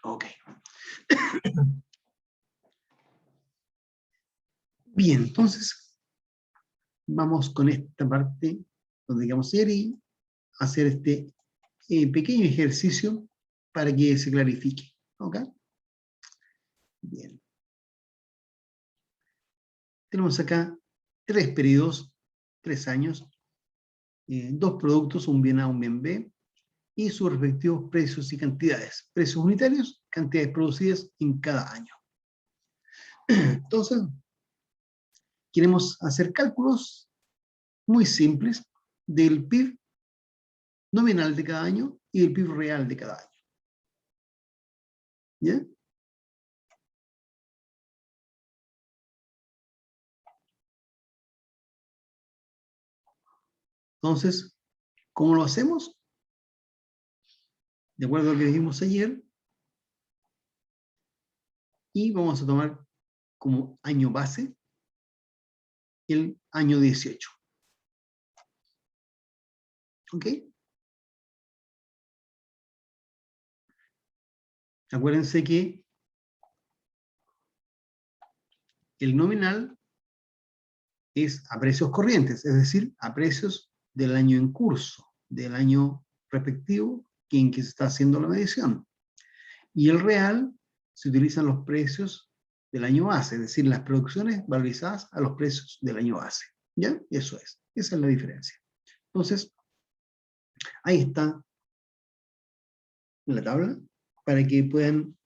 Ok. Bien, entonces vamos con esta parte donde digamos y hacer este pequeño ejercicio para que se clarifique. ¿Ok? Bien. Tenemos acá 3 periodos, 3 años, 2 productos, un bien A, un bien B, y sus respectivos precios y cantidades. Precios unitarios, cantidades producidas en cada año. Entonces, queremos hacer cálculos muy simples del PIB nominal de cada año y del PIB real de cada año. ¿Ya? Entonces, ¿cómo lo hacemos? De acuerdo a lo que dijimos ayer, y vamos a tomar como año base el año 18. ¿Ok? Acuérdense que el nominal es a precios corrientes, es decir, a precios del año en curso, del año respectivo en que se está haciendo la medición. Y el real se utilizan los precios del año base, es decir, las producciones valorizadas a los precios del año base. ¿Ya? Eso es. Esa es la diferencia. Entonces, ahí está la tabla para que puedan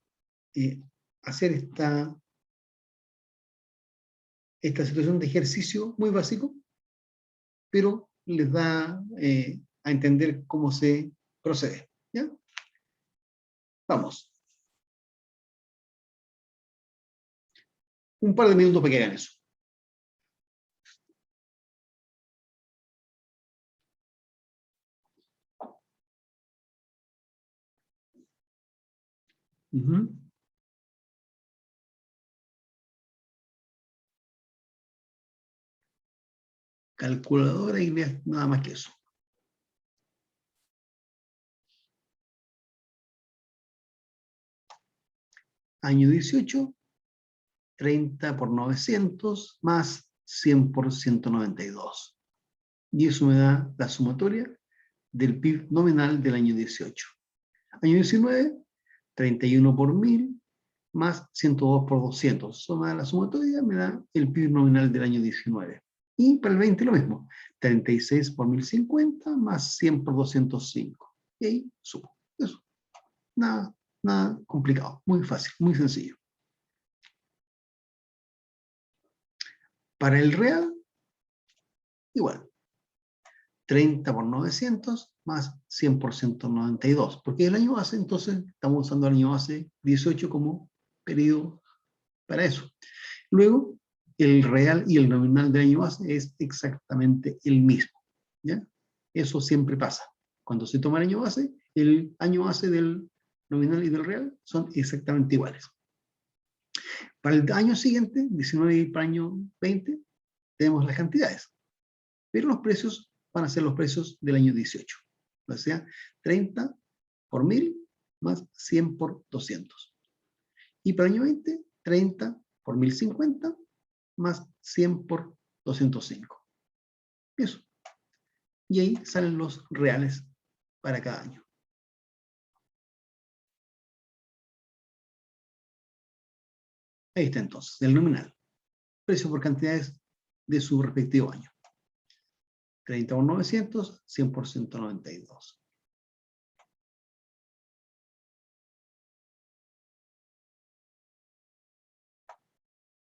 hacer esta situación de ejercicio muy básico, pero les da a entender cómo se procede. ¿Ya? Vamos. Un par de minutos para que hagan eso. Calculadora y nada más que eso. Año 18, 30 por 900 más 100 por 192. Y eso me da la sumatoria del PIB nominal del año 18. Año 19, 31 por 1000 más 102 por 200. Suma la sumatoria, me da el PIB nominal del año 19. Y para el 20 lo mismo, 36 por 1050 más 100 por 205. Y ahí sumo. Eso. Nada complicado. Muy fácil, muy sencillo. Para el real, igual. 30 por 900 más 100 por 192. Porque el año base, entonces, estamos usando el año base 18 como periodo para eso. Luego, el real y el nominal del año base es exactamente el mismo. ¿Ya? Eso siempre pasa. Cuando se toma el año base del nominal y del real son exactamente iguales. Para el año siguiente, 19 y para el año 20, tenemos las cantidades. Pero los precios van a ser los precios del año 18. O sea, 30 por 1000 más 100 por 200. Y para el año 20, 30 por 1050 más 100 por 205. Eso. Y ahí salen los reales para cada año. Ahí está entonces, el nominal. Precio por cantidades de su respectivo año. 30 por 900, 100 por 192.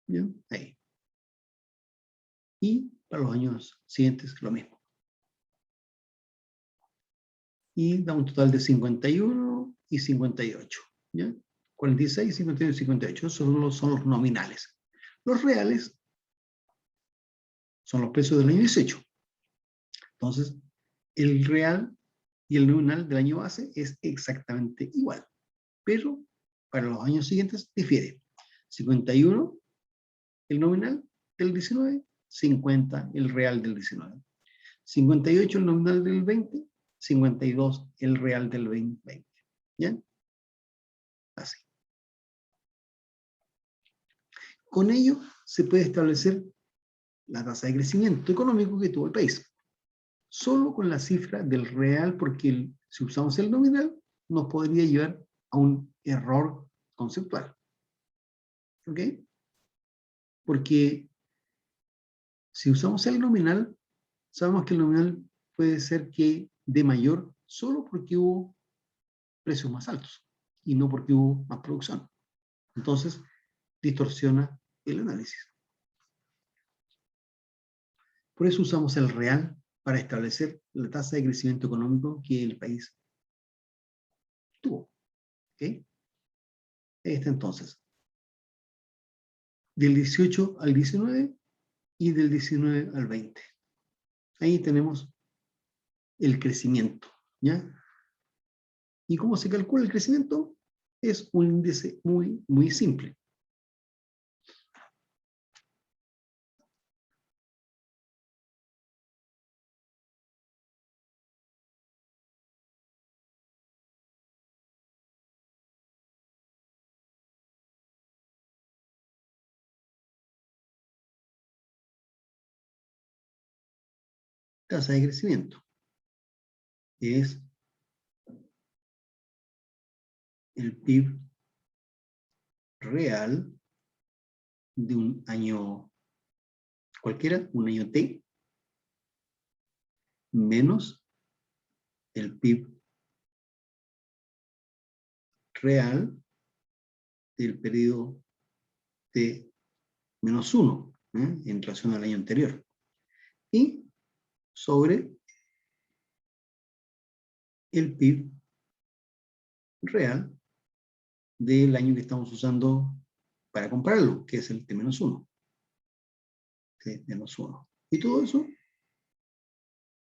¿Bien? Ahí. Y para los años siguientes lo mismo. Y da un total de 51 y 58. ¿Ya? 46, 51 y 58. Esos son los nominales. Los reales son los precios del año 18. Entonces, el real y el nominal del año base es exactamente igual. Pero para los años siguientes difiere. 51 el nominal del 19, 50 el real del 19. 58 el nominal del 20, 52 el real del 20. ¿Ya? Así. con ello se puede establecer la tasa de crecimiento económico que tuvo el país. Solo con la cifra del real, porque si usamos el nominal, nos podría llevar a un error conceptual. ¿Ok? Porque si usamos el nominal, sabemos que el nominal puede ser que de mayor solo porque hubo precios más altos y no porque hubo más producción. Entonces, distorsiona el análisis. Por eso usamos el real para establecer la tasa de crecimiento económico que el país tuvo. ¿Ok? Ahí está entonces. Del 18 al 19 y del 19 al 20. Ahí tenemos el crecimiento. ¿Ya? ¿Y cómo se calcula el crecimiento? Es un índice muy, muy simple. Tasa de crecimiento es el PIB real de un año cualquiera, un año T, menos el PIB real del periodo T menos 1, en relación al año anterior. Y sobre el PIB real del año que estamos usando para compararlo, que es el T menos 1. T menos 1. Y todo eso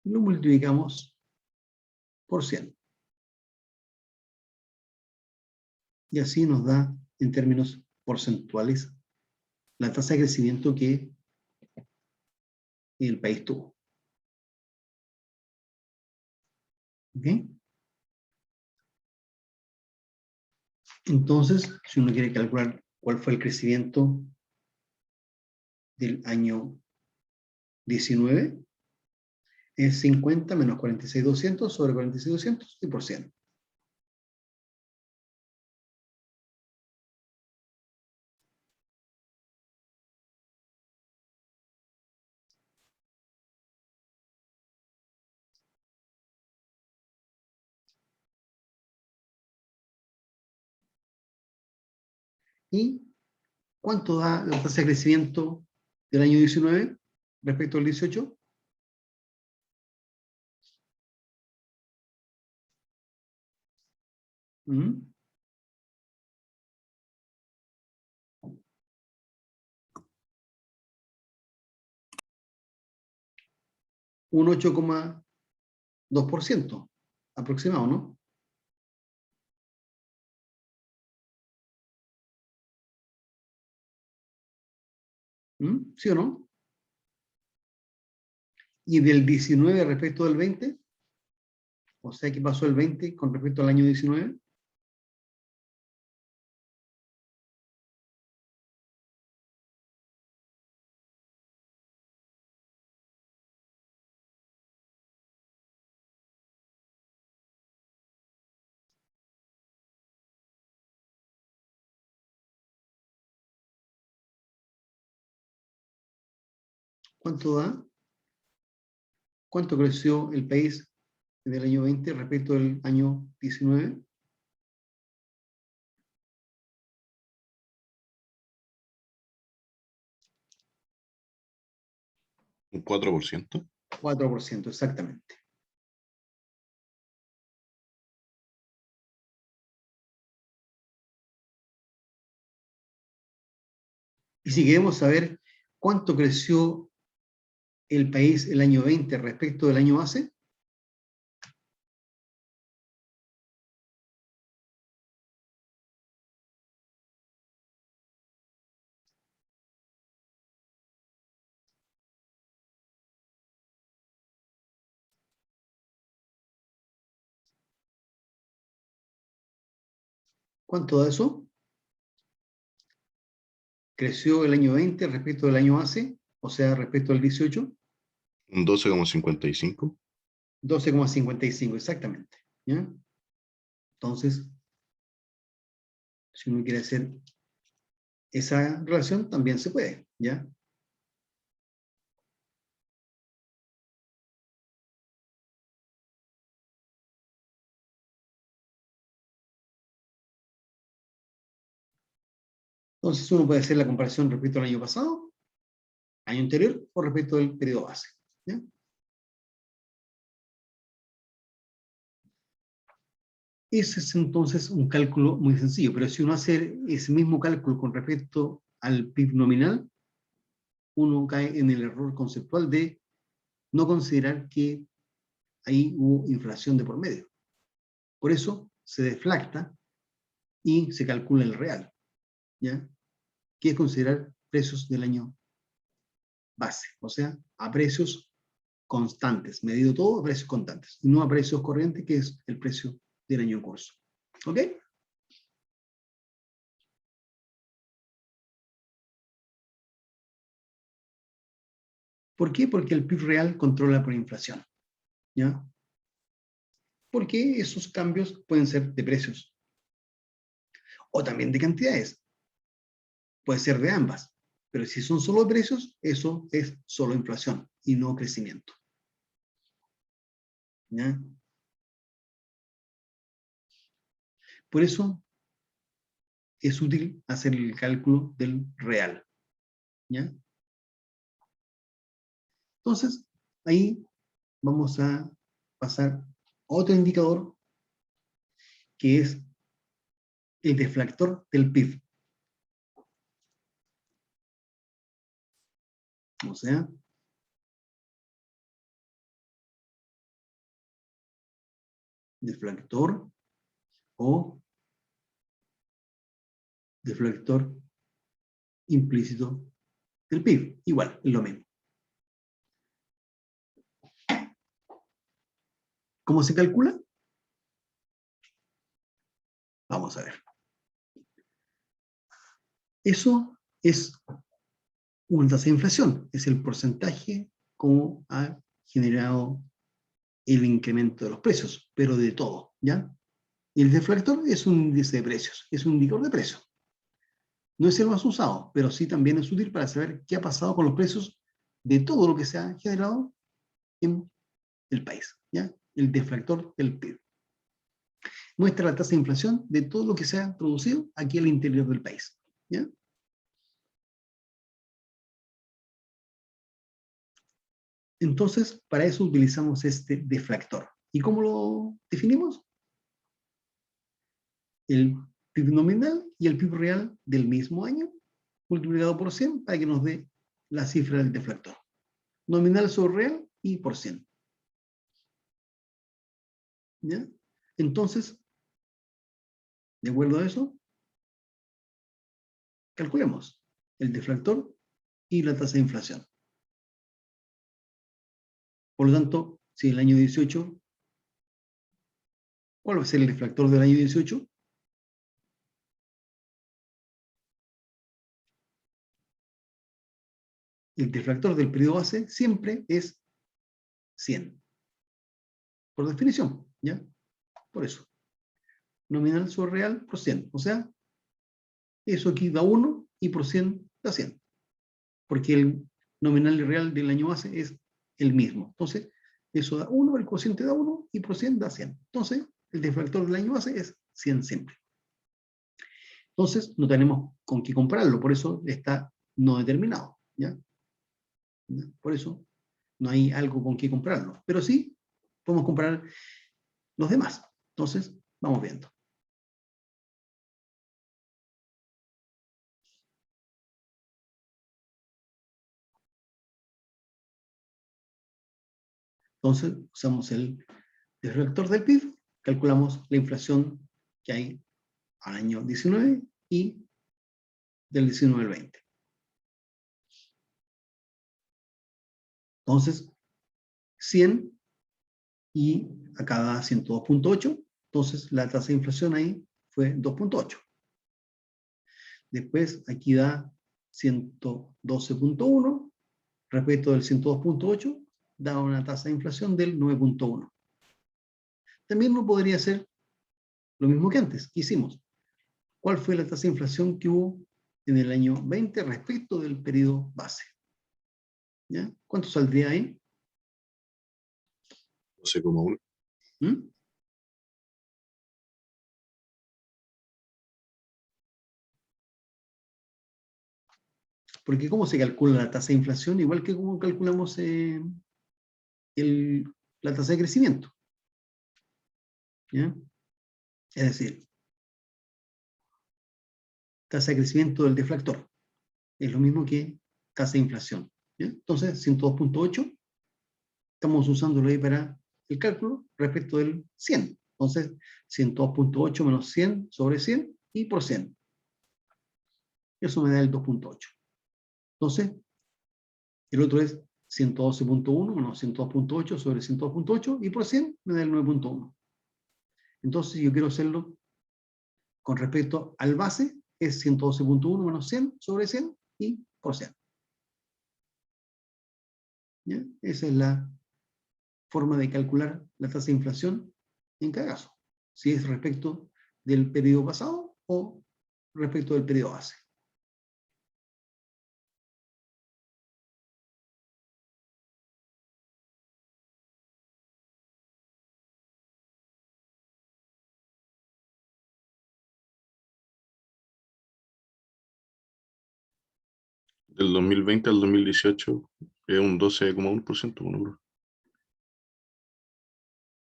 lo multiplicamos por 100. Y así nos da, en términos porcentuales, la tasa de crecimiento que el país tuvo. ¿Ok? Entonces, si uno quiere calcular cuál fue el crecimiento del año 19, es 50 menos 46.200 sobre 46.200 y por 100. ¿Y cuánto da la tasa de crecimiento del año 19 respecto al 18? ¿Mm? Un 8,2% aproximado, ¿no? ¿Mm? ¿Sí o no? Y del 19 respecto del 20, o sea, ¿qué pasó el 20 con respecto al año 19? ¿Cuánto da? ¿Cuánto creció el país en el año 20 respecto al año 19? Un 4%. 4%, exactamente. Y si queremos saber cuánto creció el país el año 20 respecto del año base, ¿cuánto da eso? creció el año 20 respecto del año base, o sea, respecto al 18, Un 12,55. 12,55, exactamente. ¿Ya? Entonces, si uno quiere hacer esa relación, también se puede, ¿ya? Entonces, uno puede hacer la comparación respecto al año pasado, año anterior, o respecto del periodo base, ¿ya? Ese es entonces un cálculo muy sencillo, pero si uno hace ese mismo cálculo con respecto al PIB nominal, uno cae en el error conceptual de no considerar que ahí hubo inflación de por medio. Por eso se deflacta y se calcula el real, ¿ya? Que es considerar precios del año base, o sea, a precios constantes, medido todo a precios constantes, y no a precios corrientes, que es el precio del año en curso. ¿Ok? ¿Por qué? Porque el PIB real controla por inflación, ¿ya? Porque esos cambios pueden ser de precios o también de cantidades. Puede ser de ambas. Pero si son solo de precios, eso es solo inflación y no crecimiento. ¿Ya? Por eso es útil hacer el cálculo del real. ¿Ya? Entonces, ahí vamos a pasar a otro indicador que es el deflactor del PIB. O sea, deflactor o deflactor implícito del PIB. Igual, es lo mismo. ¿Cómo se calcula? Vamos a ver. Eso es una tasa de inflación, es el porcentaje como ha generado el incremento de los precios, pero de todo, ¿ya? Y el deflactor es un índice de precios, es un indicador de precios. No es el más usado, pero sí también es útil para saber qué ha pasado con los precios de todo lo que se ha generado en el país, ¿ya? El deflactor del PIB. Muestra la tasa de inflación de todo lo que se ha producido aquí al interior del país, ¿ya? Entonces, para eso utilizamos este deflactor. ¿Y cómo lo definimos? El PIB nominal y el PIB real del mismo año multiplicado por 100 para que nos dé la cifra del deflactor. Nominal sobre real y por 100. ¿Ya? Entonces, de acuerdo a eso, calculemos el deflactor y la tasa de inflación. Por lo tanto, si el año 18, ¿cuál va a ser el deflactor del año 18? El deflactor del periodo base siempre es 100. Por definición, ¿ya? Por eso. Nominal sobre real por 100. O sea, eso aquí da 1 y por 100 da 100. Porque el nominal y real del año base es el mismo. Entonces, eso da 1, el cociente da 1 y por 100 da 100. Entonces, el deflactor del año base es 100 siempre. Entonces, no tenemos con qué compararlo, por eso está no determinado. ¿Ya? Por eso no hay algo con qué compararlo. Pero sí podemos comparar los demás. Entonces, vamos viendo. Entonces, usamos el deflactor del PIB, calculamos la inflación que hay al año 19 y del 19 al 20. Entonces, 100 y acá da 102.8, entonces la tasa de inflación ahí fue 2.8. Después aquí da 112.1 respecto del 102.8 da una tasa de inflación del 9.1. También no podría ser lo mismo que antes, que hicimos. ¿Cuál fue la tasa de inflación que hubo en el año 20 respecto del periodo base? ¿Ya? ¿Cuánto saldría ahí? 12,1. ¿Mm? Porque ¿cómo se calcula la tasa de inflación? Igual que cómo calculamos la tasa de crecimiento. ¿Ya? Es decir, tasa de crecimiento del deflactor. Es lo mismo que tasa de inflación. ¿Ya? Entonces, 102.8, estamos usándolo ahí para el cálculo respecto del 100. Entonces, 102.8 menos 100 sobre 100 y por 100. Eso me da el 2.8. Entonces, el otro es 112.1 menos 102.8 sobre 102.8 y por 100 me da el 9.1. Entonces, yo quiero hacerlo con respecto al base, es 112.1 menos 100 sobre 100 y por 100. ¿Ya? Esa es la forma de calcular la tasa de inflación en cada caso. Si es respecto del periodo pasado o respecto del periodo base. Del 2020 al 2018 es un 12,1%. Bueno,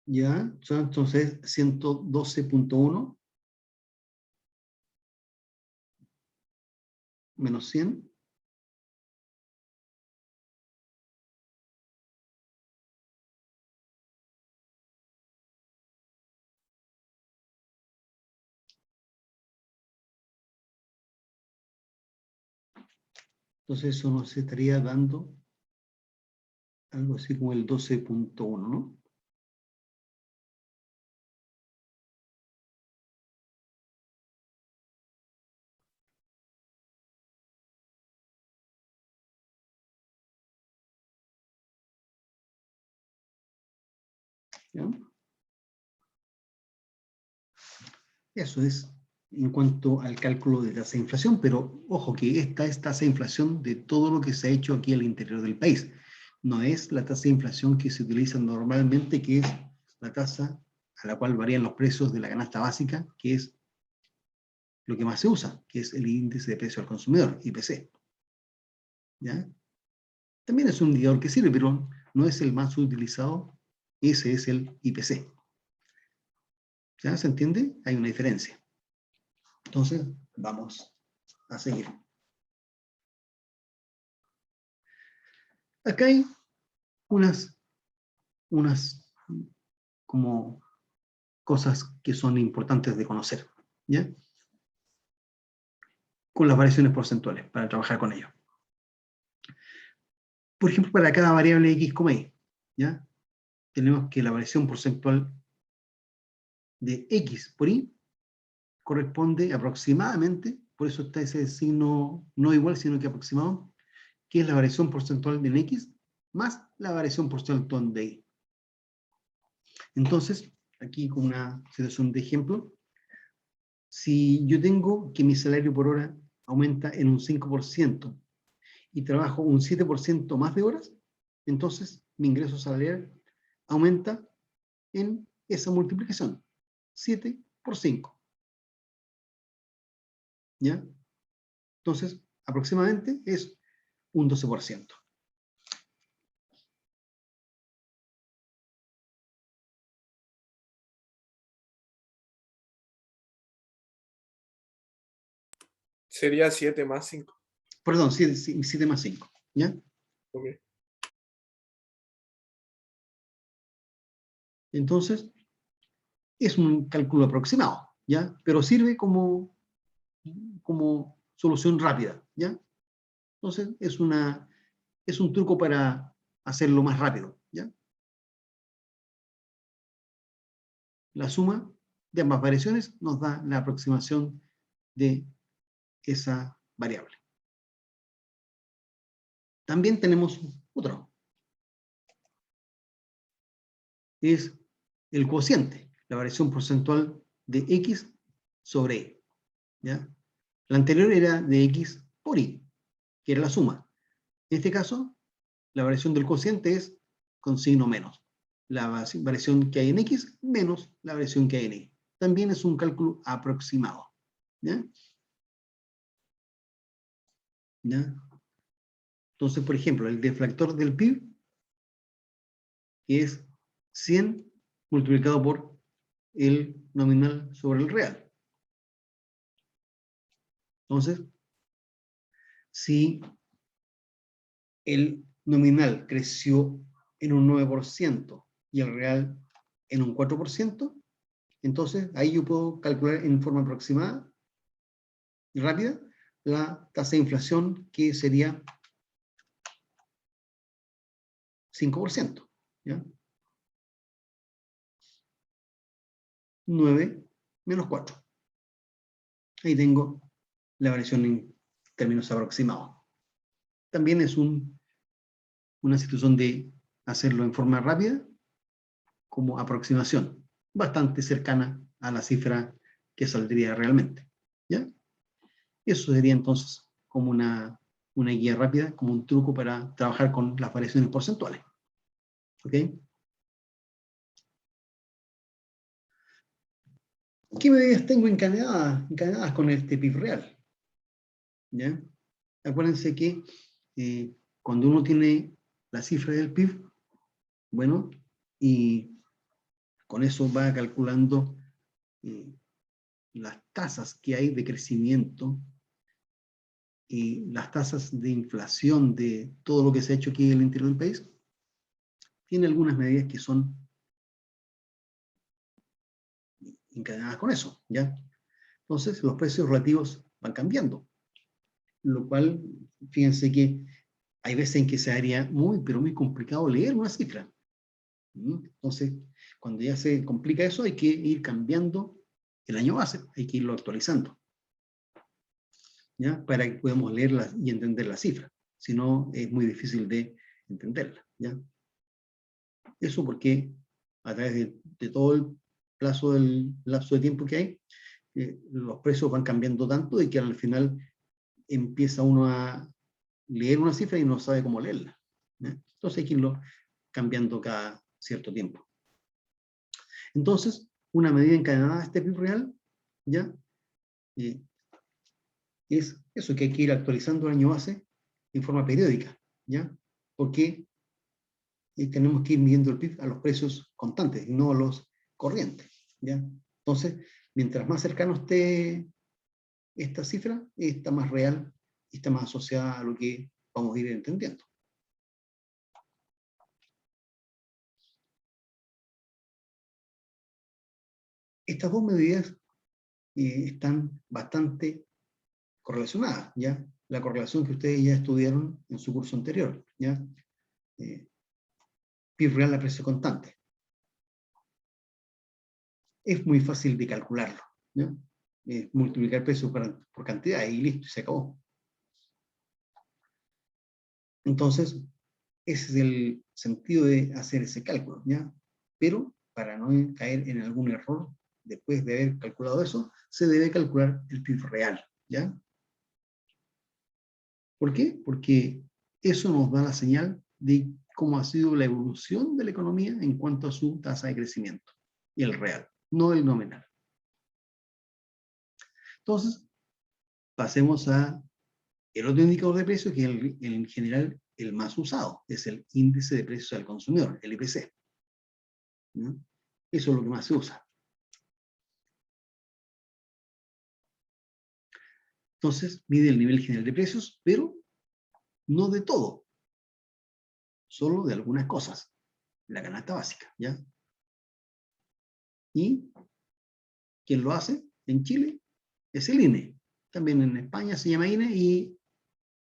¿Ya? Entonces, 112.1 menos 100. Entonces, eso nos estaría dando algo así como el 12.1, ¿no? ¿Ya? Eso es en cuanto al cálculo de tasa de inflación, pero ojo que esta es tasa de inflación de todo lo que se ha hecho aquí al interior del país. No es la tasa de inflación que se utiliza normalmente, que es la tasa a la cual varían los precios de la canasta básica, que es lo que más se usa, que es el índice de precio al consumidor, IPC. ¿Ya? También es un indicador que sirve, pero no es el más utilizado, ese es el IPC. ¿Ya se entiende? Hay una diferencia. Entonces, vamos a seguir. Acá hay unas como cosas que son importantes de conocer, ¿ya? Con las variaciones porcentuales, para trabajar con ello. Por ejemplo, para cada variable x, y, ¿ya? Tenemos que la variación porcentual de x por y corresponde aproximadamente, por eso está ese signo no igual, sino que aproximado, que es la variación porcentual de x más la variación porcentual de y. Entonces, aquí con una situación de ejemplo, si yo tengo que mi salario por hora aumenta en un 5% y trabajo un 7% más de horas, entonces mi ingreso salarial aumenta en esa multiplicación, 7 por 5. ¿Ya? Entonces, aproximadamente es un 12%. Sería 7 más 5. Perdón, 7 más 5. ¿Ya? Okay. Entonces, es un cálculo aproximado, ¿ya? Pero sirve como solución rápida, ¿ya? Entonces, es un truco para hacerlo más rápido, ¿ya? La suma de ambas variaciones nos da la aproximación de esa variable. También tenemos otro. Es el cociente, la variación porcentual de X sobre Y. ¿Ya? La anterior era de X por Y, que era la suma. En este caso, la variación del cociente es con signo menos. La variación que hay en X menos la variación que hay en Y. También es un cálculo aproximado. ¿Ya? ¿Ya? Entonces, por ejemplo, el deflactor del PIB es 100 multiplicado por el nominal sobre el real. Entonces, si el nominal creció en un 9% y el real en un 4%, entonces ahí yo puedo calcular en forma aproximada y rápida la tasa de inflación, que sería 5%. ¿Ya? 9 menos 4. Ahí tengo la variación en términos aproximados. También es una situación de hacerlo en forma rápida, como aproximación, bastante cercana a la cifra que saldría realmente. ¿Ya? Eso sería entonces como una guía rápida, como un truco para trabajar con las variaciones porcentuales. ¿Ok? ¿Qué medidas tengo encadenadas con este PIB real? ¿Ya? Acuérdense que cuando uno tiene la cifra del PIB, bueno, y con eso va calculando las tasas que hay de crecimiento y las tasas de inflación de todo lo que se ha hecho aquí en el interior del país, tiene algunas medidas que son encadenadas con eso, ¿ya? Entonces, los precios relativos van cambiando, lo cual, fíjense que hay veces en que se haría pero muy complicado leer una cifra. Entonces, cuando ya se complica eso, hay que ir cambiando el año base, hay que irlo actualizando, ¿ya? Para que podamos leerla y entender la cifra. Si no, es muy difícil de entenderla, ¿ya? Eso porque a través de todo el lapso de tiempo que hay, los precios van cambiando tanto de que al final empieza uno a leer una cifra y no sabe cómo leerla, ¿ya? Entonces hay que irlo cambiando cada cierto tiempo. Entonces, una medida encadenada a este PIB real, ¿ya? Es eso, que hay que ir actualizando el año base en forma periódica, ¿ya? Porque tenemos que ir midiendo el PIB a los precios constantes y no a los corrientes, ¿ya? Entonces, mientras más cercano esté esta cifra, está más real y está más asociada a lo que vamos a ir entendiendo. Estas dos medidas están bastante correlacionadas, ¿ya? La correlación que ustedes ya estudiaron en su curso anterior, ¿ya? PIB real a precio constante. Es muy fácil de calcularlo, ¿ya? Multiplicar precio por cantidad y listo, se acabó. Entonces, ese es el sentido de hacer ese cálculo, ¿ya? Pero para no caer en algún error, después de haber calculado eso, se debe calcular el PIB real, ¿ya? ¿Por qué? Porque eso nos da la señal de cómo ha sido la evolución de la economía en cuanto a su tasa de crecimiento, y el real, no el nominal. Entonces, pasemos a el otro indicador de precios, que es en general el más usado, es el índice de precios al consumidor, el IPC. ¿No? Eso es lo que más se usa. Entonces, mide el nivel general de precios, pero no de todo, solo de algunas cosas, la canasta básica, ¿ya? ¿Y quién lo hace en Chile? Es el INE. También en España se llama INE y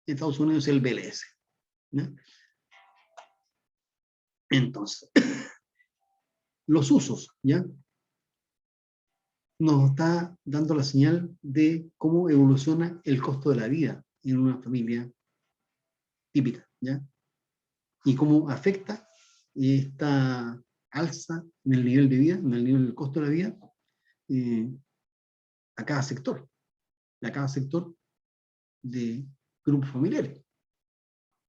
en Estados Unidos el BLS, ¿ya? Entonces, los usos, ¿ya? Nos está dando la señal de cómo evoluciona el costo de la vida en una familia típica, ¿ya? Y cómo afecta esta alza en el nivel de vida, en el nivel del costo de la vida, a cada sector de grupos familiares,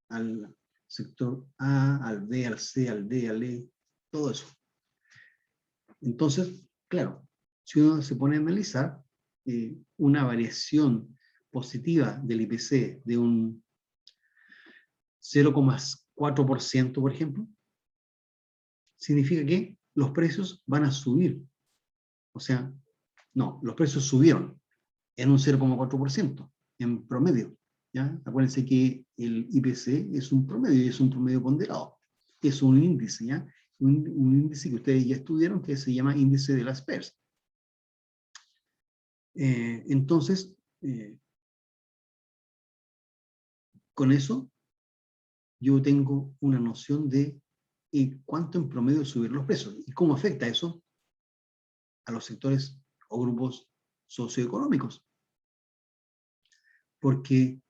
al sector A, al B, al C, al D, al E, todo eso. Entonces, claro, si uno se pone a analizar una variación positiva del IPC de un 0,4%, por ejemplo, significa que los precios van a subir. O sea, no, los precios subieron en un 0,4% en promedio. ¿Ya? Acuérdense que el IPC es un promedio y es un promedio ponderado. Es un índice, ¿ya? Un índice que ustedes ya estudiaron que se llama índice de las PERS. Entonces, con eso yo tengo una noción de cuánto en promedio subir los precios y cómo afecta eso a los sectores o grupos socioeconómicos. Porque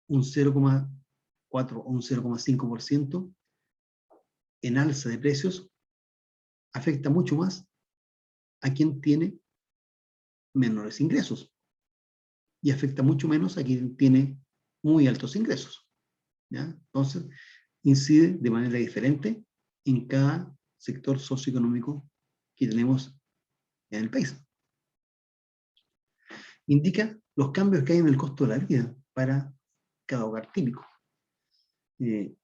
un 0,4 o un 0,5% en alza de precios afecta mucho más a quien tiene menores ingresos y afecta mucho menos a quien tiene muy altos ingresos. ¿Ya? Entonces, incide de manera diferente en cada sector socioeconómico que tenemos en el país. Indica los cambios que hay en el costo de la vida para cada hogar típico. En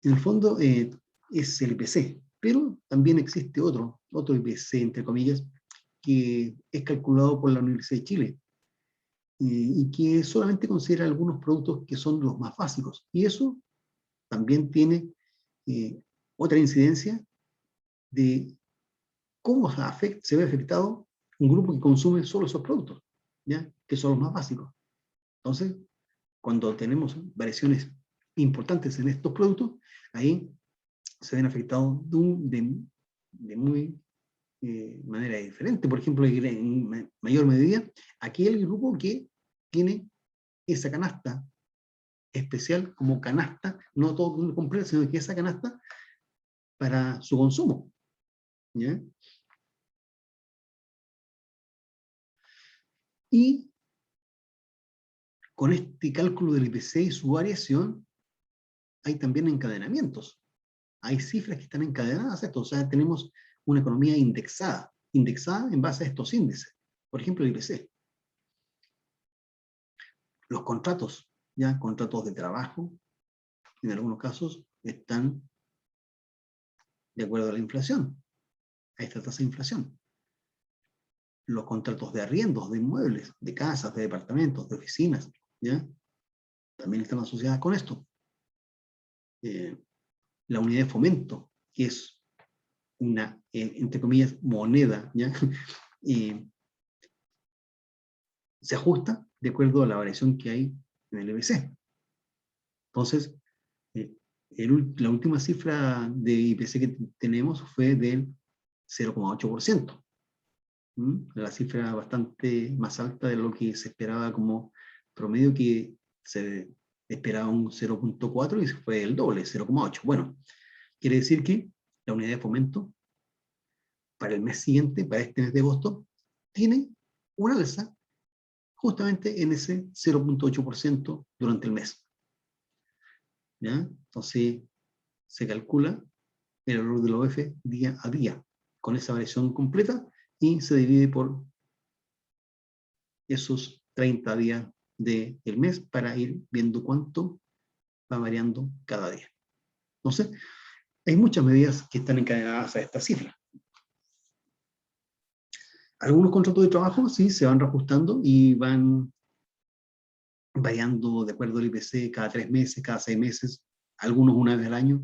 el fondo es el IPC, pero también existe otro IPC, entre comillas, que es calculado por la Universidad de Chile y que solamente considera algunos productos que son los más básicos. Y eso también tiene otra incidencia de cómo se ve afectado un grupo que consume solo esos productos, ¿ya? Que son los más básicos. Entonces, cuando tenemos variaciones importantes en estos productos, ahí se ven afectados de muy manera diferente. Por ejemplo, en mayor medida, aquel grupo que tiene esa canasta especial como canasta, no todo completo, sino que esa canasta para su consumo. ¿Ya? Y con este cálculo del IPC y su variación, hay también encadenamientos. Hay cifras que están encadenadas a esto. O sea, tenemos una economía indexada en base a estos índices. Por ejemplo, el IPC. Los contratos, ya contratos de trabajo, en algunos casos, están de acuerdo a la inflación, a esta tasa de inflación. Los contratos de arriendos, de inmuebles, de casas, de departamentos, de oficinas, ¿ya? También están asociadas con esto. La unidad de fomento, que es una, entre comillas, moneda, ¿ya? Se ajusta de acuerdo a la variación que hay en el IPC. Entonces, la última cifra de IPC que tenemos fue del 0,8%. La cifra bastante más alta de lo que se esperaba como promedio, que se esperaba un 0,4 y fue el doble, 0,8. Bueno, quiere decir que la unidad de fomento para el mes siguiente, para este mes de agosto, tiene una alza justamente en ese 0,8% durante el mes. ¿Ya? Entonces, se calcula el valor del OF día a día, con esa variación completa, y se divide por esos 30 días del mes para ir viendo cuánto va variando cada día. Entonces, hay muchas medidas que están encadenadas a esta cifra. Algunos contratos de trabajo sí se van reajustando y van variando de acuerdo al IPC cada 3 meses, cada 6 meses, algunos una vez al año,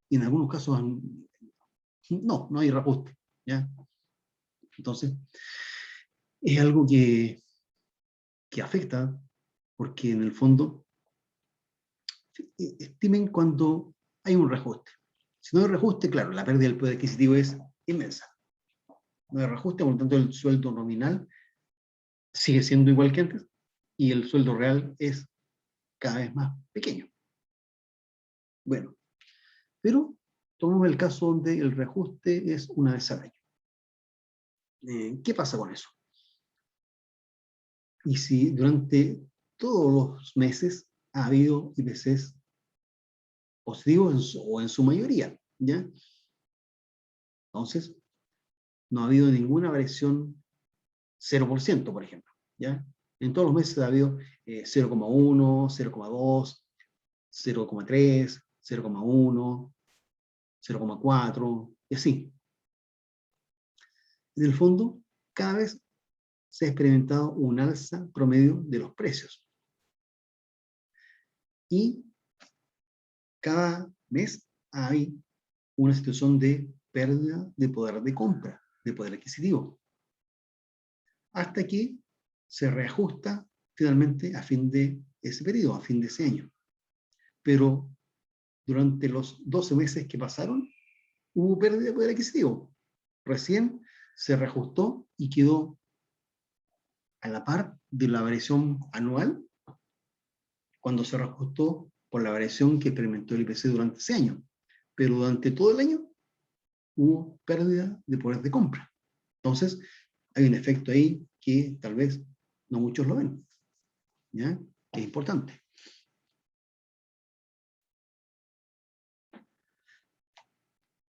y en algunos casos no hay reajuste, ¿ya? Entonces, es algo que afecta, porque en el fondo estimen cuando hay un reajuste. Si no hay reajuste, claro, la pérdida del poder adquisitivo es inmensa. No hay reajuste, por lo tanto el sueldo nominal sigue siendo igual que antes, y el sueldo real es cada vez más pequeño. Bueno, pero tomamos el caso donde el reajuste es una vez al año. ¿Qué pasa con eso? Y si durante todos los meses ha habido IPCs positivos o en su mayoría, ¿ya? Entonces, no ha habido ninguna variación 0%, por ejemplo, ¿ya? En todos los meses ha habido 0,1, 0,2, 0,3, 0,1, 0,4, y así. En el fondo, cada vez se ha experimentado un alza promedio de los precios. Y cada mes hay una situación de pérdida de poder de compra, de poder adquisitivo, hasta que se reajusta finalmente a fin de ese periodo, a fin de ese año. Pero durante los 12 meses que pasaron, hubo pérdida de poder adquisitivo. Recién se reajustó y quedó a la par de la variación anual cuando se reajustó por la variación que experimentó el IPC durante ese año. Pero durante todo el año hubo pérdida de poder de compra. Entonces, hay un efecto ahí que tal vez no muchos lo ven, ¿ya? Que es importante.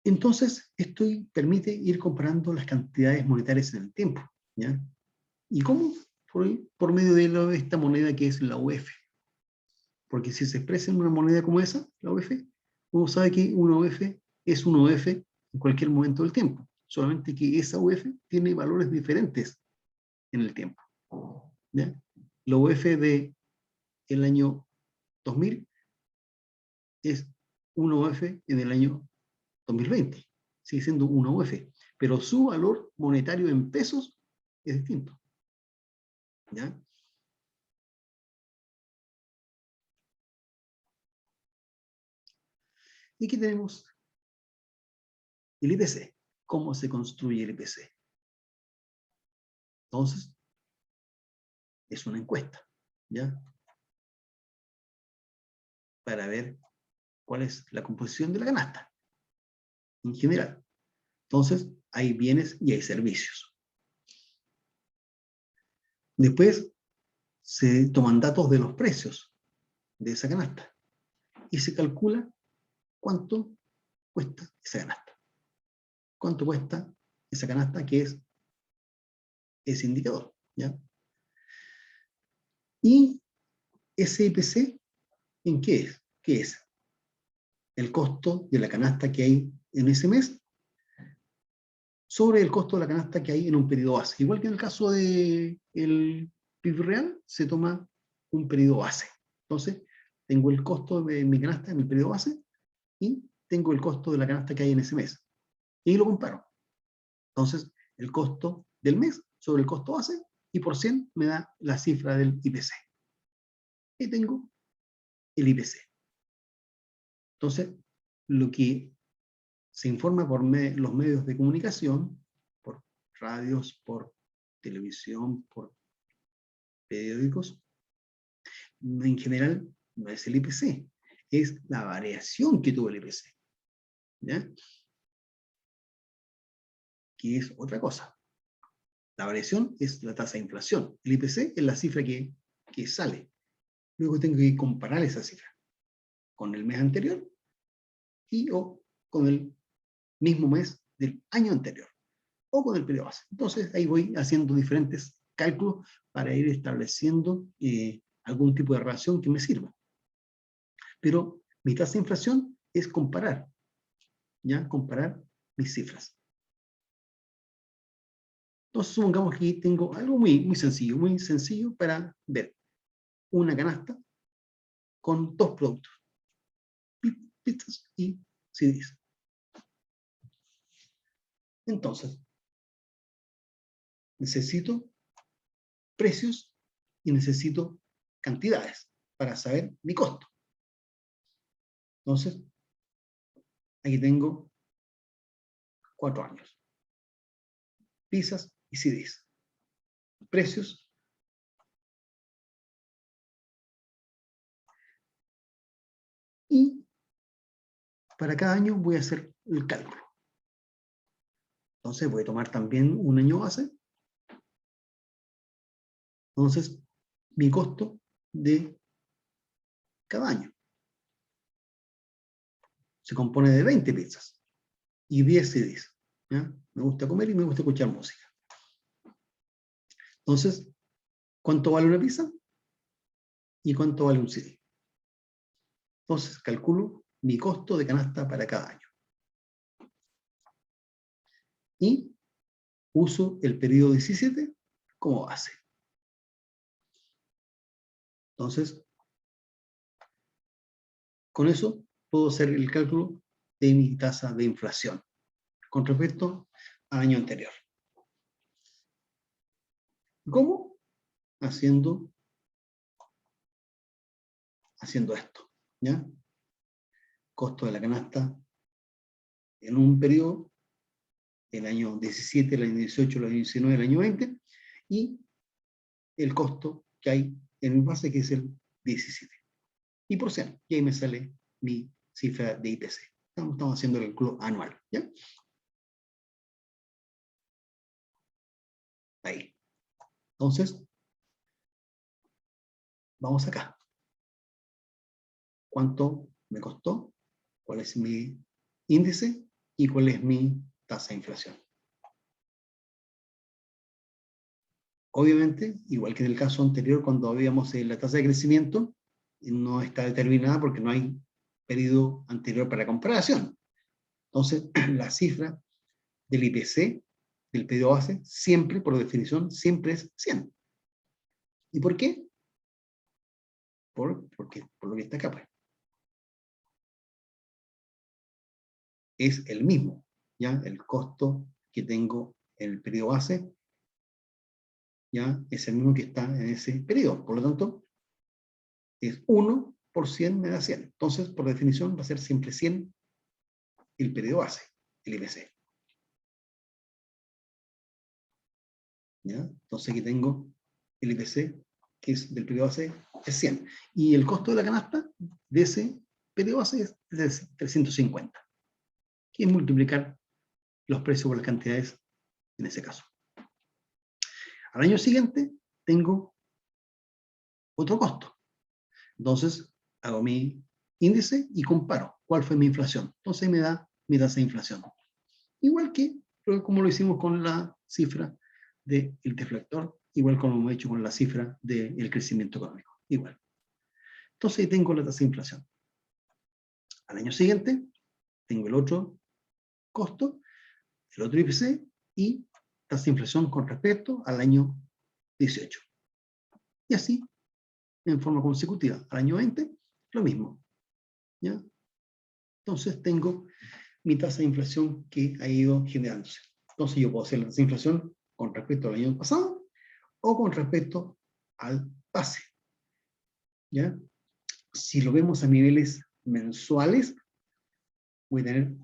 Entonces, esto permite ir comparando las cantidades monetarias en el tiempo, ¿ya? ¿Y cómo? Por medio de esta moneda que es la UF. Porque si se expresa en una moneda como esa, la UF, uno sabe que una UF es una UF en cualquier momento del tiempo. Solamente que esa UF tiene valores diferentes en el tiempo, ¿ya? La UF del año 2000 es una UF en el año 2020. Sigue siendo una UF, pero su valor monetario en pesos es distinto, ¿ya? Y aquí tenemos el IPC. ¿Cómo se construye el IPC? Entonces, es una encuesta, ¿ya? Para ver cuál es la composición de la canasta, en general. Entonces, hay bienes y hay servicios. Después, se toman datos de los precios de esa canasta y se calcula cuánto cuesta esa canasta. ¿Cuánto cuesta esa canasta que es ese indicador? ¿Ya? Y ese IPC, ¿en qué es? ¿Qué es? El costo de la canasta que hay en ese mes sobre el costo de la canasta que hay en un periodo base. Igual que en el caso del PIB real, se toma un periodo base. Entonces, tengo el costo de mi canasta en el periodo base y tengo el costo de la canasta que hay en ese mes. Y lo comparo. Entonces, el costo del mes sobre el costo base y por 100 me da la cifra del IPC. Y tengo el IPC. Entonces, lo que se informa por los medios de comunicación, por radios, por televisión, por periódicos, en general no es el IPC, es la variación que tuvo el IPC, ¿ya? Que es otra cosa. La variación es la tasa de inflación. El IPC es la cifra que sale. Luego tengo que comparar esa cifra con el mes anterior y o con el mismo mes del año anterior o con el periodo base. Entonces ahí voy haciendo diferentes cálculos para ir estableciendo algún tipo de relación que me sirva. Pero mi tasa de inflación es comparar, ¿ya? Comparar mis cifras. Entonces supongamos que tengo algo muy sencillo para ver una canasta con dos productos, pizzas y CDs. Entonces, necesito precios y necesito cantidades para saber mi costo. Entonces, aquí tengo 4 años. Pizzas y CDs. Precios. Y para cada año voy a hacer el cálculo. Entonces voy a tomar también un año base. Entonces, mi costo de cada año se compone de 20 pizzas y 10 CDs. ¿Ya? Me gusta comer y me gusta escuchar música. Entonces, ¿cuánto vale una pizza? ¿Y cuánto vale un CD? Entonces, calculo mi costo de canasta para cada año. Y uso el periodo 17 como base. Entonces, con eso puedo hacer el cálculo de mi tasa de inflación con respecto al año anterior. ¿Cómo? Haciendo esto, ¿ya? Costo de la canasta en un periodo, el año 17, el año 18, el año 19, el año 20, y el costo que hay en mi base, que es el 17. Y por 100, y ahí me sale mi cifra de IPC. Estamos haciendo el cálculo anual, ¿ya? Ahí. Entonces, vamos acá. ¿Cuánto me costó? ¿Cuál es mi índice? ¿Y cuál es mi tasa de inflación? Obviamente, igual que en el caso anterior, cuando habíamos la tasa de crecimiento, no está determinada porque no hay periodo anterior para comparación. Entonces, la cifra del IPC, del periodo base, siempre, por definición, siempre es 100. ¿Y por qué? Por lo que está acá, pues. Es el mismo, ¿ya? El costo que tengo en el periodo base, ¿ya? Es el mismo que está en ese periodo. Por lo tanto, es 1 por 100 me da 100. Entonces, por definición, va a ser siempre 100 el periodo base, el IPC. ¿Ya? Entonces aquí tengo el IPC, que es del periodo base, es 100. Y el costo de la canasta de ese periodo base es de 350. Que es multiplicar los precios por las cantidades en ese caso. Al año siguiente tengo otro costo. Entonces hago mi índice y comparo cuál fue mi inflación. Entonces me da mi tasa de inflación. Igual que como lo hicimos con la cifra del deflector, igual como lo hemos hecho con la cifra del crecimiento económico. Igual. Entonces ahí tengo la tasa de inflación. Al año siguiente tengo el otro costo, el otro IPC y tasa de inflación con respecto al año 18. Y así, en forma consecutiva, al año 20, lo mismo. ¿Ya? Entonces tengo mi tasa de inflación que ha ido generándose. Entonces yo puedo hacer la tasa de inflación con respecto al año pasado o con respecto al base. ¿Ya? Si lo vemos a niveles mensuales, voy a tener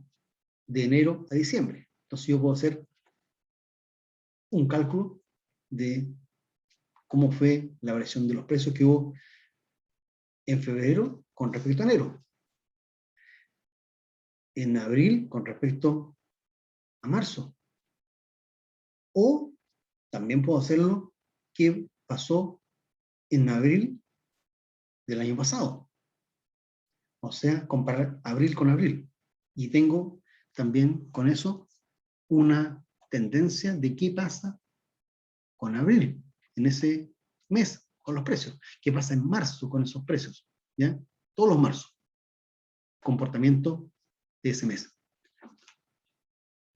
de enero a diciembre. Entonces yo puedo hacer un cálculo de cómo fue la variación de los precios que hubo en febrero con respecto a enero. En abril con respecto a marzo. O también puedo hacerlo qué pasó en abril del año pasado. O sea, comparar abril con abril. Y tengo también con eso una tendencia de qué pasa con abril, en ese mes, con los precios. ¿Qué pasa en marzo con esos precios? ¿Ya? Todos los marzos. Comportamiento de ese mes.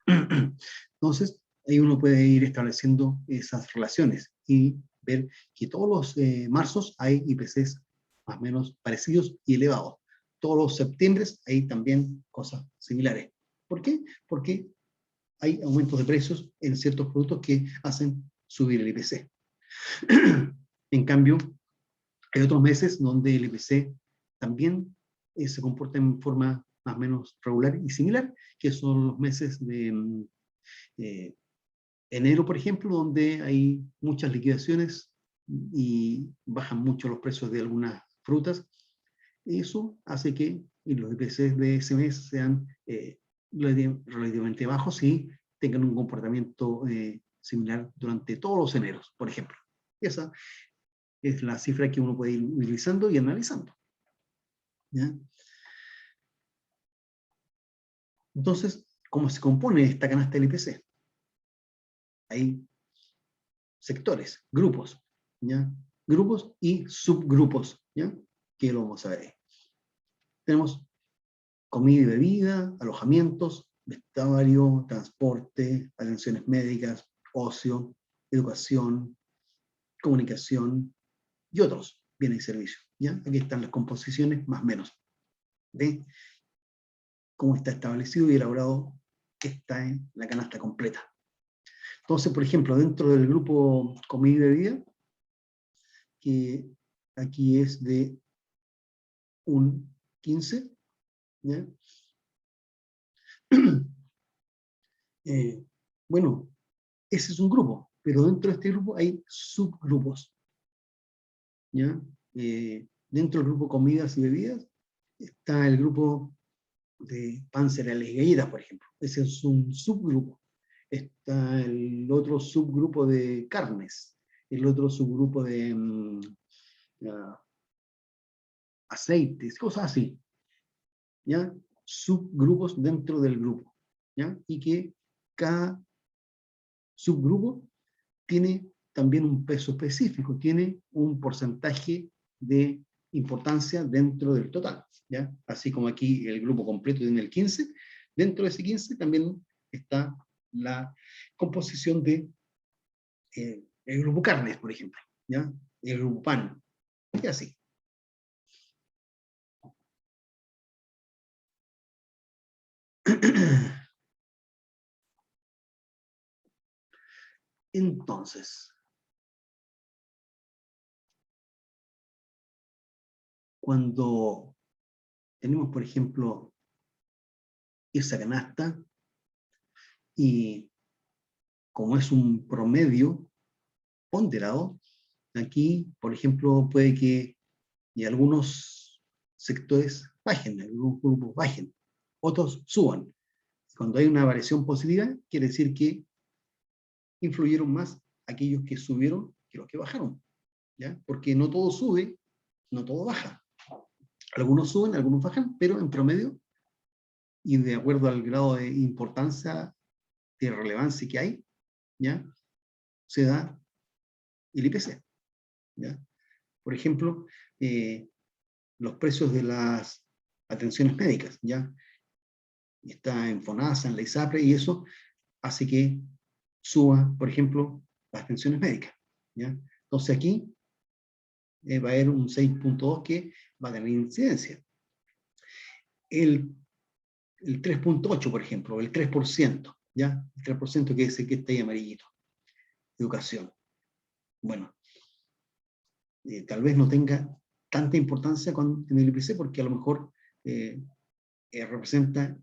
Entonces, ahí uno puede ir estableciendo esas relaciones y ver que todos los marzos hay IPCs más o menos parecidos y elevados. Todos los septiembres hay también cosas similares. ¿Por qué? Porque hay aumentos de precios en ciertos productos que hacen subir el IPC. En cambio, hay otros meses donde el IPC también se comporta en forma más o menos regular y similar, que son los meses de enero, por ejemplo, donde hay muchas liquidaciones y bajan mucho los precios de algunas frutas. Eso hace que y los IPC de ese mes sean relativamente bajos y tengan un comportamiento similar durante todos los eneros, por ejemplo. Esa es la cifra que uno puede ir utilizando y analizando. ¿Ya? Entonces, ¿cómo se compone esta canasta del IPC? Hay sectores, grupos, ¿ya? Grupos y subgrupos, ¿ya? Que lo vamos a ver ahí. Tenemos comida y bebida, alojamientos, vestuario, transporte, atenciones médicas, ocio, educación, comunicación y otros bienes y servicios, ¿ya? Aquí están las composiciones más o menos de cómo está establecido y elaborado que está en la canasta completa. Entonces, por ejemplo, dentro del grupo comida y bebida, que aquí es de un 15, ¿ya? Bueno, ese es un grupo, pero dentro de este grupo hay subgrupos, ¿ya? Dentro del grupo comidas y bebidas está el grupo de pan, cereales y galletas, por ejemplo. Ese es un subgrupo. Está el otro subgrupo de carnes, el otro subgrupo de aceites, cosas así, ¿ya? Subgrupos dentro del grupo, ¿ya? Y que cada subgrupo tiene también un peso específico, tiene un porcentaje de importancia dentro del total, ¿ya? Así como aquí el grupo completo tiene el 15, dentro de ese 15 también está la composición de el grupo carnes, por ejemplo, ¿ya? El grupo pan, y así. Entonces, cuando tenemos, por ejemplo, esa canasta, y como es un promedio ponderado, aquí, por ejemplo, puede que y algunos sectores bajen, algunos grupos bajen, otros suban. Cuando hay una variación positiva, quiere decir que influyeron más aquellos que subieron que los que bajaron, ¿ya? Porque no todo sube, no todo baja. Algunos suben, algunos bajan, pero en promedio, y de acuerdo al grado de importancia, de relevancia que hay, ¿ya? Se da el IPC, ¿ya? Por ejemplo, los precios de las atenciones médicas, ¿ya? Está en FONASA, en la ISAPRE, y eso hace que suba, por ejemplo, las pensiones médicas, ¿ya? Entonces aquí va a haber un 6.2 que va a tener incidencia. El 3.8, por ejemplo, el 3%, ¿ya? El 3% que es el que está ahí amarillito. Educación. Bueno, tal vez no tenga tanta importancia en el IPC porque a lo mejor representa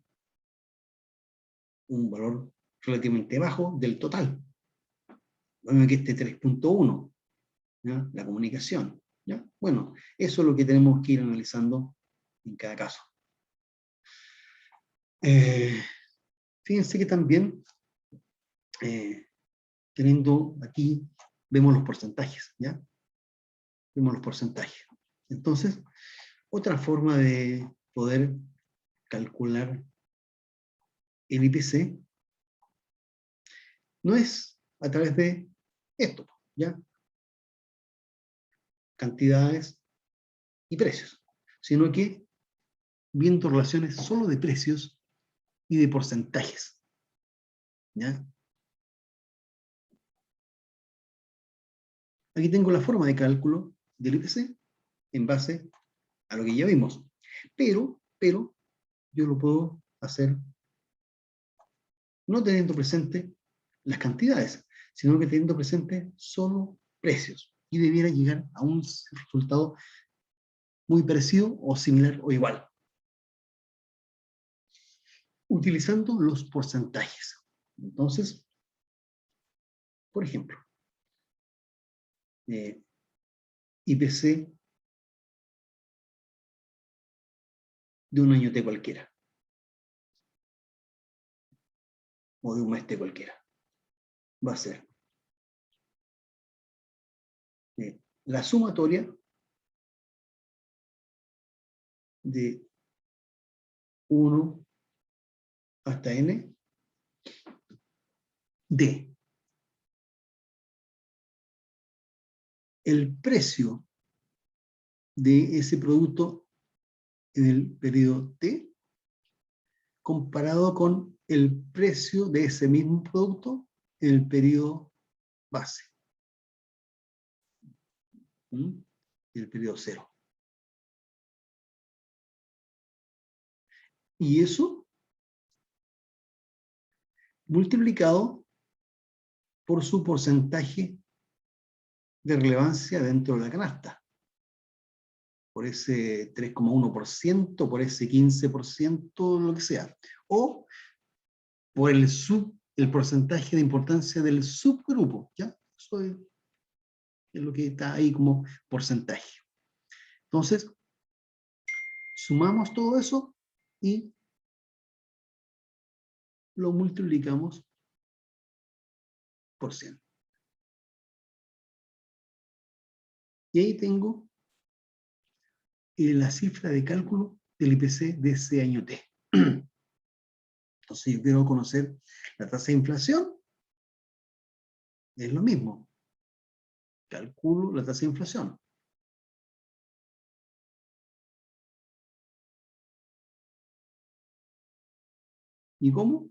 un valor relativamente bajo del total. Bueno, que este 3.1, ¿ya? La comunicación, ¿ya? Bueno, eso es lo que tenemos que ir analizando en cada caso. Fíjense que también, teniendo aquí, vemos los porcentajes, ¿ya? Vemos los porcentajes. Entonces, otra forma de poder calcular el IPC no es a través de esto, ¿ya? Cantidades y precios, sino que viendo relaciones solo de precios y de porcentajes, ¿ya? Aquí tengo la forma de cálculo del IPC en base a lo que ya vimos, pero yo lo puedo hacer no teniendo presente las cantidades, sino que teniendo presente solo precios, y debiera llegar a un resultado muy parecido o similar o igual, utilizando los porcentajes. Entonces, por ejemplo, IPC de un año T cualquiera. O de un mes T cualquiera. Va a ser la sumatoria de 1 hasta n de el precio de ese producto en el periodo T comparado con el precio de ese mismo producto en el periodo base. El periodo 0. Y eso multiplicado por su porcentaje de relevancia dentro de la canasta. Por ese 3,1%, por ese 15%, lo que sea. O por el porcentaje de importancia del subgrupo. ¿Ya? Eso es lo que está ahí como porcentaje. Entonces, sumamos todo eso y lo multiplicamos por 100. Y ahí tengo la cifra de cálculo del IPC de ese año T. Entonces yo quiero conocer la tasa de inflación. Es lo mismo. Calculo la tasa de inflación. ¿Y cómo?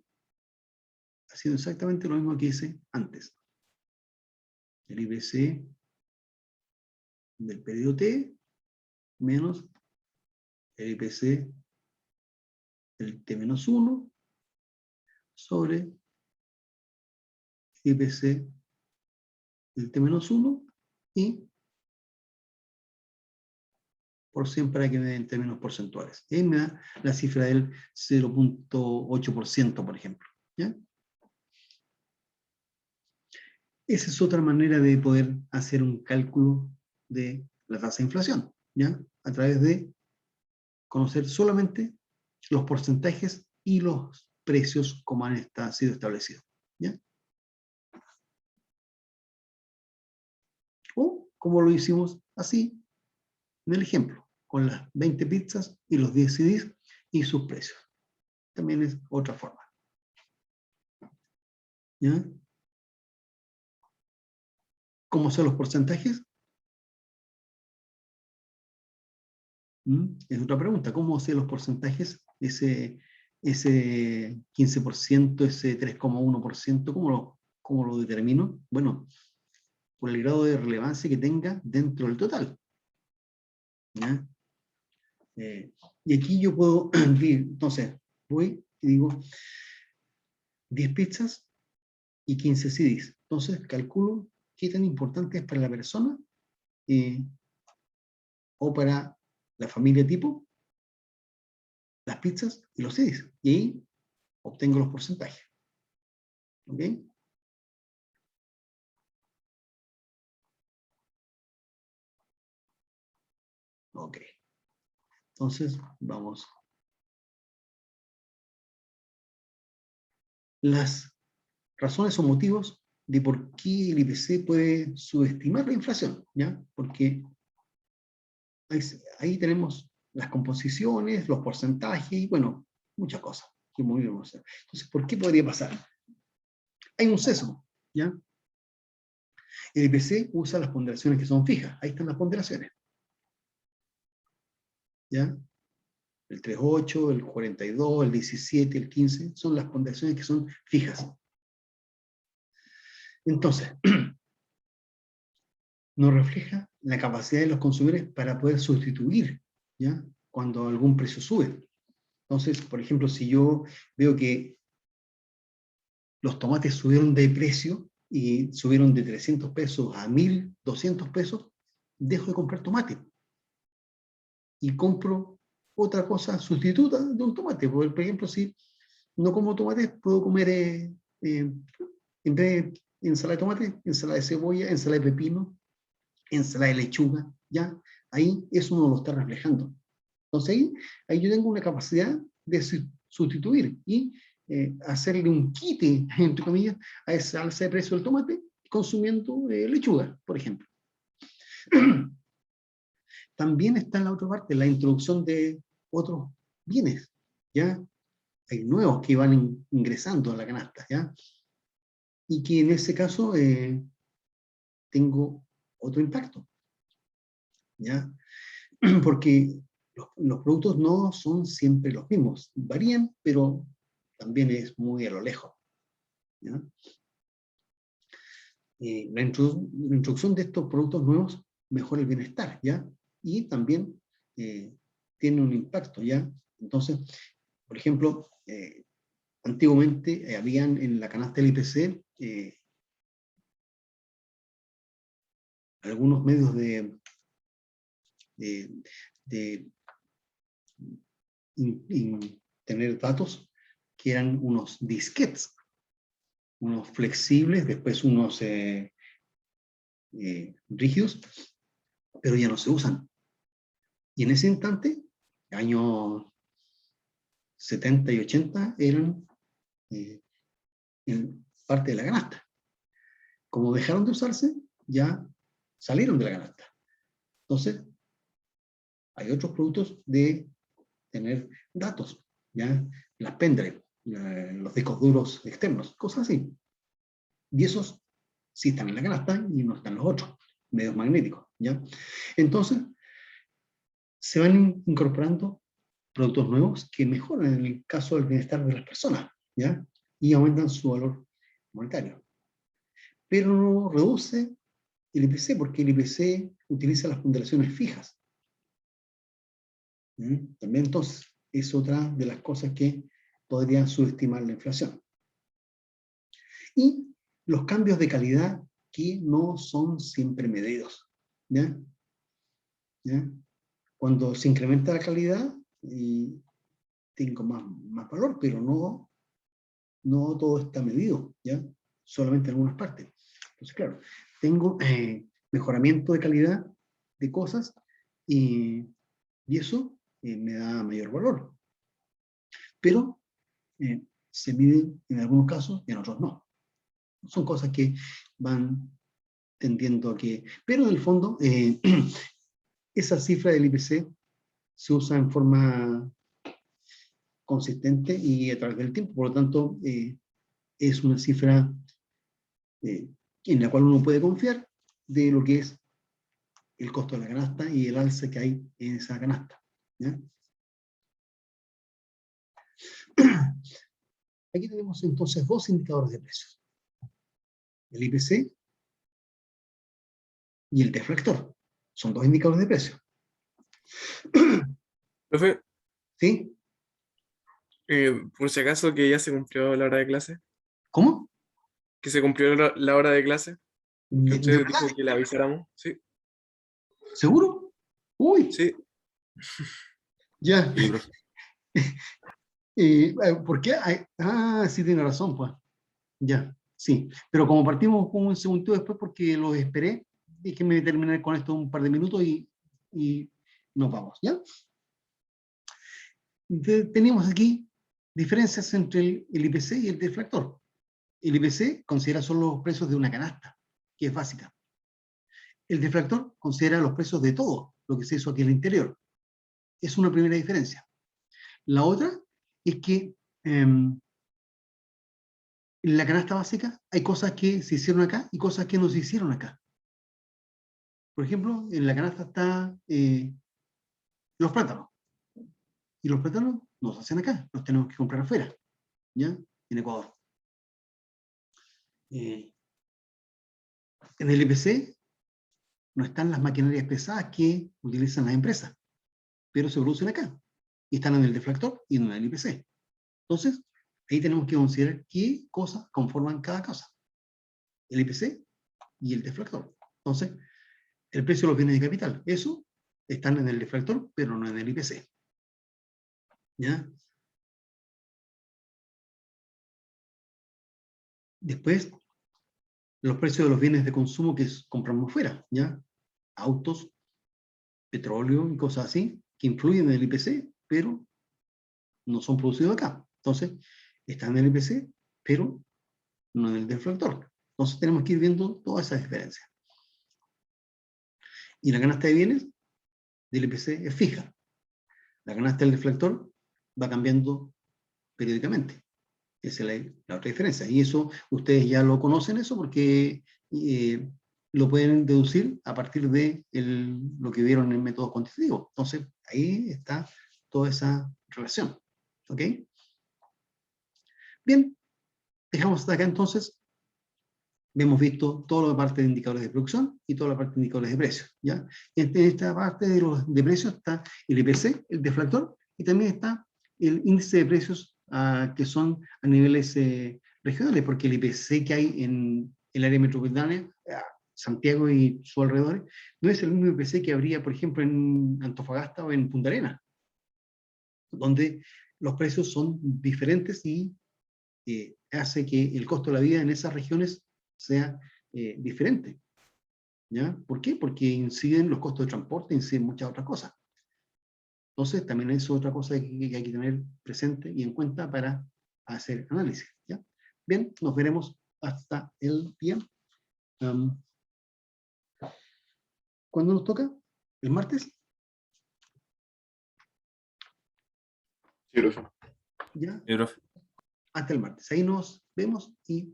Haciendo exactamente lo mismo que hice antes. El IPC del periodo T menos el IPC del T-1 sobre el IPC del T-1 y por 100 para que me den términos porcentuales. Y ahí me da la cifra del 0,8%, por ejemplo. ¿Ya? Esa es otra manera de poder hacer un cálculo de la tasa de inflación, ¿ya? A través de conocer solamente los porcentajes y los precios como han sido establecidos, ¿ya? O como lo hicimos así en el ejemplo, con las 20 pizzas y los 10 CDs y sus precios. También es otra forma. ¿Ya? ¿Cómo son los porcentajes? Es otra pregunta. ¿Cómo sé los porcentajes? Ese 15%, ese 3,1%, ¿cómo lo determino? Bueno, por el grado de relevancia que tenga dentro del total. ¿Ya? Y aquí yo puedo, entonces, voy y digo 10 pizzas y 15 CDs. Entonces, calculo qué tan importante es para la persona o para la familia tipo, las pizzas y los CDs. Y ahí obtengo los porcentajes. ¿Ok? Ok. Entonces, vamos. Las razones o motivos de por qué el IPC puede subestimar la inflación, ¿ya? Porque ahí tenemos las composiciones, los porcentajes y, bueno, muchas cosas que muy bien vamos a hacer. Entonces, ¿por qué podría pasar? Hay un sesgo, ¿ya? El IPC usa las ponderaciones que son fijas. Ahí están las ponderaciones. ¿Ya? El 3,8, el 42, el 17, el 15, son las ponderaciones que son fijas. Entonces, nos refleja la capacidad de los consumidores para poder sustituir, ¿ya? Cuando algún precio sube. Entonces, por ejemplo, si yo veo que los tomates subieron de precio y subieron de 300 pesos a 1.200 pesos, dejo de comprar tomate y compro otra cosa sustituta de un tomate. Por ejemplo, si no como tomate, puedo comer, en vez de ensalada de tomate, ensalada de cebolla, ensalada de pepino, ensalada de lechuga, ¿ya? Ahí eso no lo está reflejando. Entonces ahí yo tengo una capacidad de sustituir y hacerle un quite, entre comillas, a esa alza de precio del tomate, consumiendo lechuga, por ejemplo. También está en la otra parte, la introducción de otros bienes, ¿ya? Hay nuevos que van ingresando a la canasta, ¿ya? Y que en ese caso tengo otro impacto, ¿ya? Porque los productos no son siempre los mismos, varían, pero también es muy a lo lejos, ¿ya? La introducción de estos productos nuevos mejora el bienestar, ¿ya? Y también tiene un impacto, ¿ya? Entonces, por ejemplo, antiguamente habían en la canasta del IPC algunos medios de tener datos que eran unos disquetes, unos flexibles, después unos rígidos, pero ya no se usan. Y en ese instante, años 70 y 80, eran en parte de la canasta. Como dejaron de usarse, ya salieron de la canasta. Entonces, hay otros productos de tener datos, ¿ya? Las pendrive, los discos duros externos, cosas así. Y esos sí están en la canasta y no están los otros, medios magnéticos, ¿ya? Entonces, se van incorporando productos nuevos que mejoran en el caso del bienestar de las personas, ¿ya? Y aumentan su valor monetario. Pero no reduce el IPC, porque el IPC utiliza las ponderaciones fijas. También entonces es otra de las cosas que podrían subestimar la inflación. Y los cambios de calidad que no son siempre medidos, ¿ya? ¿Ya? Cuando se incrementa la calidad, tengo más valor, pero no todo está medido, ¿ya? Solamente en algunas partes. Entonces, claro, tengo mejoramiento de calidad de cosas y eso me da mayor valor. Pero se mide en algunos casos y en otros no. Son cosas que van tendiendo a que... Pero en el fondo, esa cifra del IPC se usa en forma consistente y a través del tiempo. Por lo tanto, es una cifra en la cual uno puede confiar de lo que es el costo de la canasta y el alza que hay en esa canasta, ¿ya? Aquí tenemos entonces dos indicadores de precios. El IPC y el deflactor. Son dos indicadores de precio. Profe, ¿Sí? por si acaso que ya se cumplió la hora de clase, ¿Cómo? que se cumplió la hora de clase, que ¿De usted verdad? dijo que le avisáramos, ¿sí? ¿Seguro? Uy, Sí, ya. Sí, profe. ¿Por qué? Sí, tiene razón, pues. Ya, sí. Pero como partimos con un segundo después porque los esperé, déjenme terminar con esto un par de minutos y nos vamos, ¿ya? Tenemos aquí diferencias entre el IPC y el deflactor. El IPC considera solo los precios de una canasta, que es básica. El deflactor considera los precios de todo lo que se hizo aquí en el interior. Es una primera diferencia. La otra es que en la canasta básica hay cosas que se hicieron acá y cosas que no se hicieron acá. Por ejemplo, en la canasta están los plátanos. Y los plátanos no se hacen acá, los tenemos que comprar afuera, ¿ya? En Ecuador. En el IPC no están las maquinarias pesadas que utilizan las empresas, pero se producen acá. Y están en el deflactor y no en el IPC. Entonces, ahí tenemos que considerar qué cosas conforman cada cosa. El IPC y el deflactor. Entonces, el precio de los bienes de capital, eso están en el deflactor, pero no en el IPC. ¿Ya? Después, los precios de los bienes de consumo que compramos fuera, ¿ya? Autos, petróleo y cosas así, que influyen en el IPC, pero no son producidos acá. Entonces, están en el IPC, pero no en el deflactor. Entonces, tenemos que ir viendo todas esas diferencias. Y la canasta de bienes del IPC es fija. La canasta del deflactor va cambiando periódicamente. Esa es la otra diferencia. Y eso, ustedes ya lo conocen eso porque lo pueden deducir a partir de lo que vieron en el método cuantitativo. Entonces, ahí está toda esa relación. ¿Ok? Bien, dejamos hasta acá entonces. Hemos visto toda la parte de indicadores de producción y toda la parte de indicadores de precios. ¿Ya? En esta parte de precios está el IPC, el deflactor, y también está el índice de precios que son a niveles regionales, porque el IPC que hay en el área metropolitana, Santiago y sus alrededores, no es el mismo IPC que habría, por ejemplo, en Antofagasta o en Punta Arenas, donde los precios son diferentes y hace que el costo de la vida en esas regiones sea diferente. ¿Ya? ¿Por qué? Porque inciden los costos de transporte, inciden muchas otras cosas. Entonces, también es otra cosa que hay que tener presente y en cuenta para hacer análisis. ¿Ya? Bien, nos veremos hasta el día. ¿Cuándo nos toca? ¿El martes? Sí, profe. ¿Ya? Sí, profe. Hasta el martes. Ahí nos vemos y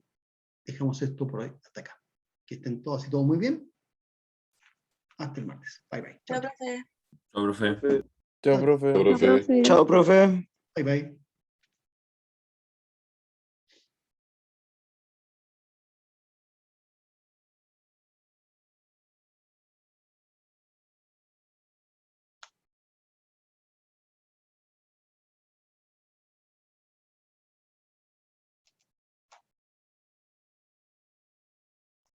dejamos esto por hoy hasta acá. Que estén todos y todos muy bien. Hasta el martes. Bye, bye. Chao, Chao, chao. profe. Chao, profe. Chao, profe. Profe. Profe. Chao, profe. Bye, bye.